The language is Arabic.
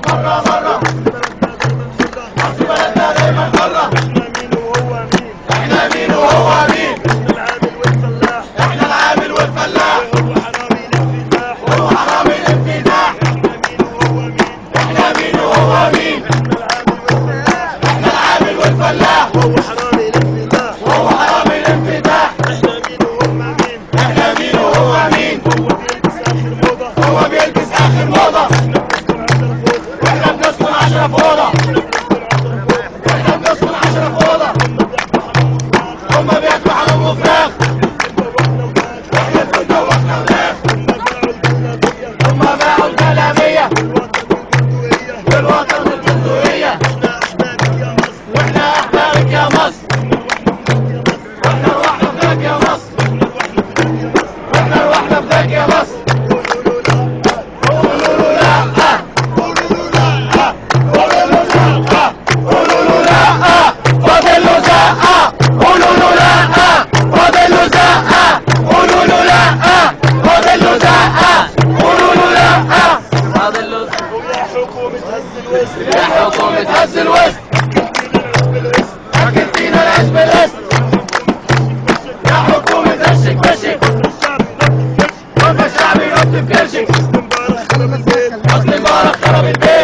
مرة مرة مصر بلدنا دايما حرة. احنا مين وهو مين؟ احنا العامل والفلاح وهو حرامي الانفتاح. احنا مين وهو مين؟ احنا العامل والفلاح وهو حرامي الانفتاح. احنا مين وهو مين؟ هو بيلبس اخر موضة واحنا بنسكن 10 في اوضة. احنا بنسكن 10 في اوضة. هما بياكلوا حمام وفراخ واحنا نكون دوخنا فراخ. هما باعوا الجلابية والوطن والبندقية. واحنا احبابك يا مصر. واحنا روحنا فداك يا مصر. واحنا روحنا فداك يا مصر. قولوا له لا قولوا له لا قولوا له لا قولوا له لا فاضل له زقة. قولوا له لا فاضل له زقة. قولوا له لا فاضل له زقة. قولوا له لا فاضل له زقة. يا حكومة هز الوسط. يا حكومة هز الوسط. أكلتينا العيش بالقسط. يا حكومة رشك بشك وما الشعب ينط بكرشك. حسني مبارك خرب البيت.